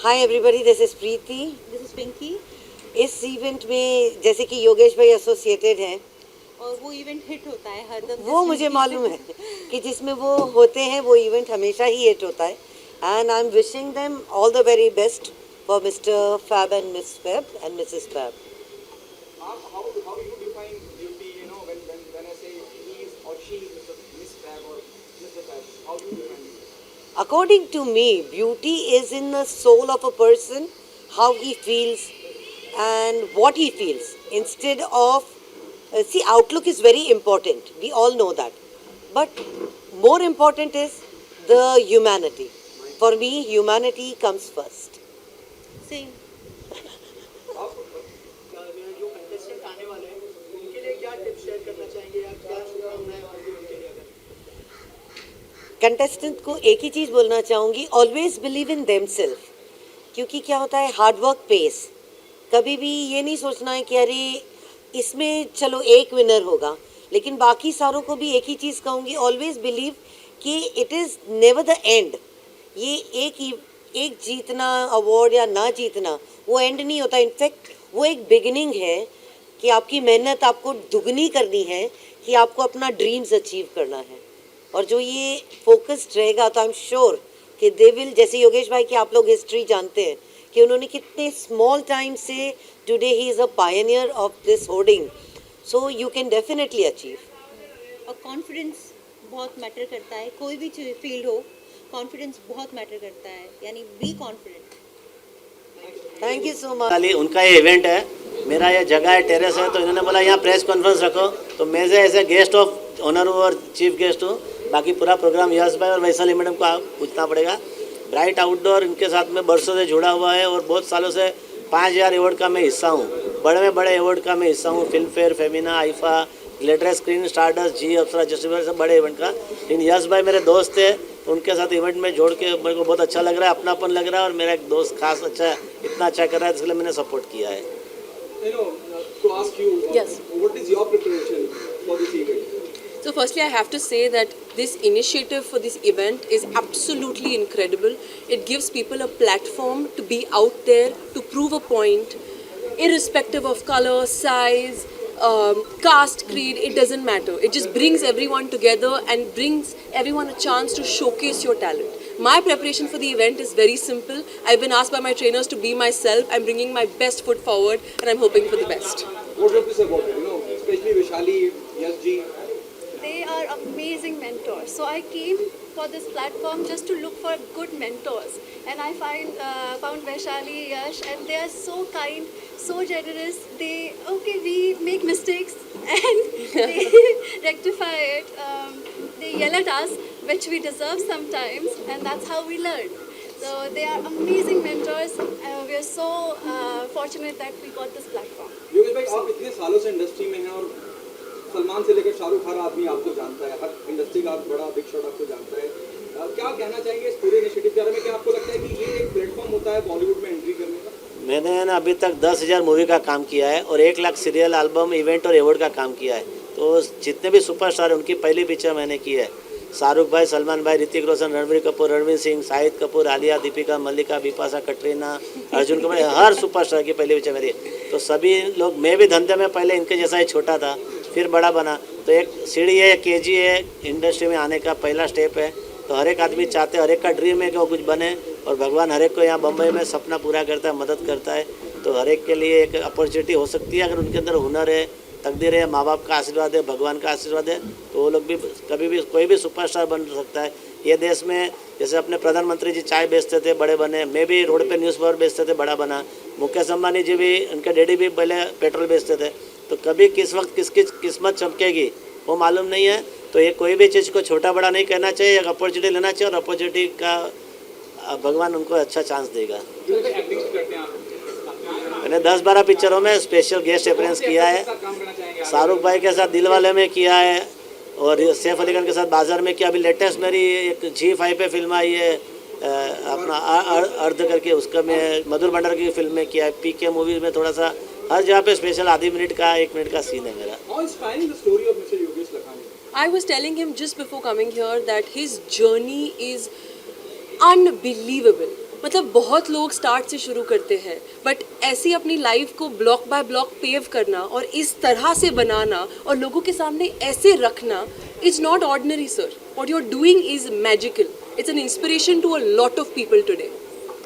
Hi everybody, this is Preeti. This is Pinky. इस event में जैसे कि योगेश भाई एसोसिएटेड हैं, और वो इवेंट हिट होता है हर दम। वो मुझे मालूम है कि जिसमें वो होते हैं वो इवेंट हमेशा ही हिट होता है। And I am wishing them all the very best for mister Fab and miss Fab and Mrs Fab. How you define beauty? You know, when I say he is or she is Miss Fab or Mr. Fab, how do you define it? According to me, beauty is in the soul of a person, how he feels and what he feels. Instead of, see, outlook is very important. We all know that. But more important is the humanity. For me, humanity comes first. Same. आप जो contestant आने वाले हैं उनके लिए क्या tips share करना चाहेंगे या क्या शुभकामनाएं होंगी उनके लिए? अगर कंटेस्टेंट को एक ही चीज़ बोलना चाहूँगी, ऑलवेज बिलीव इन देमसेल्फ। क्योंकि क्या होता है, हार्ड वर्क पेस। कभी भी ये नहीं सोचना है कि अरे इसमें चलो एक विनर होगा, लेकिन बाकी सारों को भी एक ही चीज़ कहूँगी, ऑलवेज बिलीव कि it is never the end. ये एक जीतना अवार्ड या ना जीतना वो एंड नहीं होता। इनफैक्ट वो एक बिगिनिंग है कि आपकी मेहनत आपको दुगनी करनी है, कि आपको अपना ड्रीम्स अचीव करना है। और जो ये फोकस्ड रहेगा तो आई एम श्योर कि दे विल, जैसे योगेश भाई की आप लोग हिस्ट्री जानते हैं कि उन्होंने कितने स्मॉल टाइम से today he is a Pioneer of this hoarding, so you can definitely achieve. और कॉन्फिडेंस बहुत मैटर करता है, कोई भी फील्ड हो, कॉन्फिडेंस बहुत मैटर करता है, यानी be confident. Thank you so much. खाली उनका ये इवेंट है, मेरा ये जगह है, टेरेस है, तो इन्होंने बोला यहाँ प्रेस कॉन्फ्रेंस रखो, तो मैं से ऐसे गेस्ट ऑफ ऑनर हूँ और चीफ गेस्ट हूँ। बाकी पूरा प्रोग्राम यश भाई और वैशाली मैडम को पूछना पड़ेगा। ब्राइट आउटडोर इनके साथ में बरसों से जुड़ा हुआ है और बहुत सालों से 5000 अवार्ड का मैं हिस्सा हूँ, बड़े में बड़े अवार्ड का मैं हिस्सा हूँ, Filmfare, Femina, IIFA, glitter Screen, Stardust, Zee Apsara, justice, सब बड़े इवेंट का। लेकिन यश भाई मेरे दोस्त थे, तो उनके साथ इवेंट में जोड़ के मेरे को बहुत अच्छा लग रहा है, अपनापन लग रहा है, और मेरा एक दोस्त खास अच्छा है, इतना अच्छा कर रहा है, इसलिए मैंने सपोर्ट किया है। You know, to ask you, Yes. what is your preparation for this event? So firstly, I have to say that this initiative for this event is absolutely incredible. It gives people a platform to be out there, to prove a point, irrespective of color, size, caste, creed, it doesn't matter. It just brings everyone together and brings everyone a chance to showcase your talent. My preparation for the event is very simple. I've been asked by my trainers to be myself. I'm bringing my best foot forward and I'm hoping for the best. What would you say about it? You know, especially Vishali, Yash ji. They are amazing mentors. So I came for this platform just to look for good mentors, and I found Vaishali, Yash, and they are so kind, so generous. We make mistakes and they rectify it. They yell at us, which we deserve sometimes, and that's how we learn. So they are amazing mentors. We are so fortunate that we got this platform. Yogesh भाई, आप इतने सालों से industry में हैं और सलमान से लेकर शाहरुख हर आदमी आपको जानता है, हर इंडस्ट्री का बड़ा बिग शॉट आपको जानता है। क्या कहना चाहेंगे इस पूरे इनिशिएटिव के बारे में? क्या आपको लगता है कि ये एक प्लेटफॉर्म होता है बॉलीवुड में एंट्री करने का? मैंने ना अभी तक 10,000 मूवी का काम किया है और 1 लाख सीरियल, एल्बम, इवेंट और अवार्ड का काम किया है। तो जितने भी सुपरस्टार हैं उनकी पहली पिक्चर मैंने की है। शाहरुख भाई, सलमान भाई, ऋतिक रोशन, रणबीर कपूर, रणवीर सिंह, शाहिद कपूर, आलिया, दीपिका, मल्लिका, बिपाशा, कटरीना, अर्जुन कपूर, हर सुपरस्टार की पहली पिक्चर मेरी है। तो सभी लोग, मैं भी धंधे में पहले इनके जैसा ही छोटा था, फिर बड़ा बना। तो एक सीढ़ी है, केजी है, इंडस्ट्री में आने का पहला स्टेप है। तो हर एक आदमी चाहते, हर एक का ड्रीम है कि वो कुछ बने, और भगवान हर एक को यहाँ बम्बई में सपना पूरा करता है, मदद करता है। तो हर एक के लिए एक अपॉर्चुनिटी हो सकती है, अगर उनके अंदर हुनर है, तकदीर है, माँ बाप का आशीर्वाद है, भगवान का आशीर्वाद है, तो वो लोग भी कभी भी कोई भी सुपरस्टार बन सकता है। ये देश में जैसे अपने प्रधानमंत्री जी चाय बेचते थे, बड़े बने, मैं भी रोड पे न्यूज़पेपर बेचते थे, बड़ा बना। मुकेश अंबानी जी भी, उनके डैडी भी पहले पेट्रोल बेचते थे। तो कभी किस वक्त किसकी किस्मत चमकेगी वो मालूम नहीं है। तो ये कोई भी चीज़ को छोटा बड़ा नहीं कहना चाहिए, एक अपॉर्चुनिटी लेना चाहिए, और अपॉर्चुनिटी का भगवान उनको अच्छा चांस देगा। मैंने 10-12 पिक्चरों में स्पेशल गेस्ट अपीयरेंस किया है। शाहरुख भाई के साथ दिलवाले में किया है, और सैफ अली खान के साथ बाजार में किया। अभी लेटेस्ट मेरी एक G5 पे फिल्म आई है, अपना अर्ध करके, उसका मैं मधुर भंडार की फिल्म में किया है। PK मूवी में थोड़ा सा हर जगह पे स्पेशल आधी मिनट का 1 मिनट का सीन है मेरा। I was telling him just before coming here that his journey is unbelievable. मतलब बहुत लोग स्टार्ट से शुरू करते हैं, बट ऐसी अपनी लाइफ को ब्लॉक बाय ब्लॉक पेव करना और इस तरह से बनाना और लोगों के सामने ऐसे रखना, it's not ordinary sir. What you are doing is magical. It's an inspiration to a lot of people today.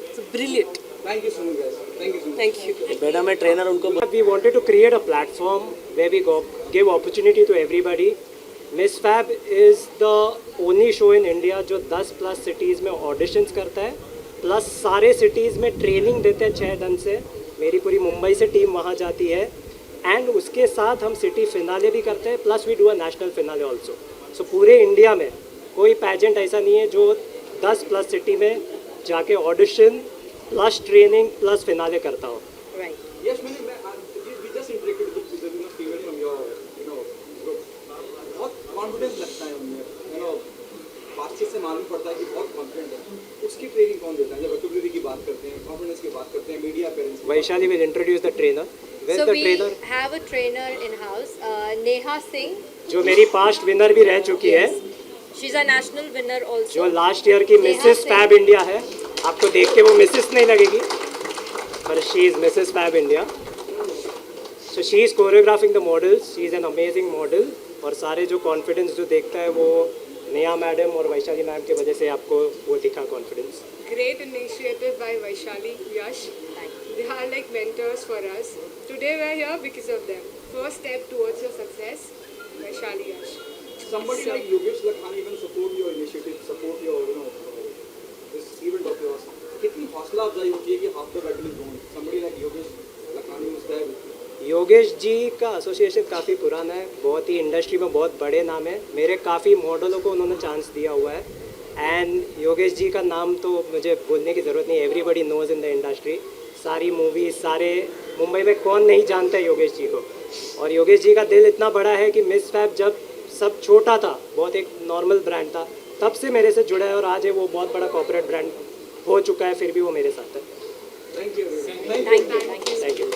It's brilliant. Thank you so much guys, thank you so much. Thank you. Madam है trainer, उनको We wanted to create a platform where we give opportunity to everybody. Miss Fab is the only show in India जो 10+ cities में auditions करता है, plus सारे cities में training देते हैं 6 दिन से. मेरी पूरी मुंबई से टीम वहाँ जाती है एंड उसके साथ हम सिटी फिनाले भी करते हैं, plus we do a national finale also. So पूरे इंडिया में कोई पैजेंट ऐसा नहीं है जो 10+ सिटी में जाके audition plus training plus finale करता हो. Right. Yes, we just interacted with the Steven from your group. बहुत कॉन्फिडेंस लगता है उनमें, बातचीत से मालूम पड़ता है कि बहुत कॉन्फिडेंट है. उसकी ट्रेनिंग कौन देता है? जब वोकैबुलरी की बात करते हैं, कॉन्फिडेंस की बात करते हैं, media parents. Vaishali will introduce the trainer. Where's So the we trainer? have a trainer in house, Neha Singh. जो मेरी पास्ट विनर भी रह चुकी है, She's a national winner also. जो लास्ट ईयर की मिसेस फैब इंडिया है. आपको देख के वो मिसेस नहीं लगेगी, पर she is Mrs Fab India. So she is choreographing the models. She is an amazing model. और सारे जो कॉन्फिडेंस जो देखता है वो नेहा मैडम और वैशाली मैम की वजह से आपको वो दिखा confidence. Great initiative by Vaishali, Yash. They are like mentors for us. Today we are here because of them. First step towards your success, Vaishali, Yash. Somebody like Yogesh Lakhani even support your initiative, support your this event of yours. कितनी हौसला अफजाई होती है कि half the battle is won. Somebody like Yogesh Lakhani was there. Yogesh ji का association काफ़ी पुराना है, बहुत ही इंडस्ट्री में बहुत बड़े नाम है. मेरे काफ़ी मॉडलों को उन्होंने चांस दिया हुआ है एंड योगेश जी का नाम तो मुझे बोलने की ज़रूरत नहीं, everybody knows in the industry. सारी मूवीज, सारे मुंबई में कौन नहीं जानता है योगेश जी को. और योगेश जी का दिल इतना बड़ा है कि मिस फैब जब सब छोटा था, बहुत एक नॉर्मल ब्रांड था, तब से मेरे से जुड़ा है और आज है वो बहुत बड़ा कॉर्पोरेट ब्रांड हो चुका है, फिर भी वो मेरे साथ है. Thank you. Thank you. Thank you.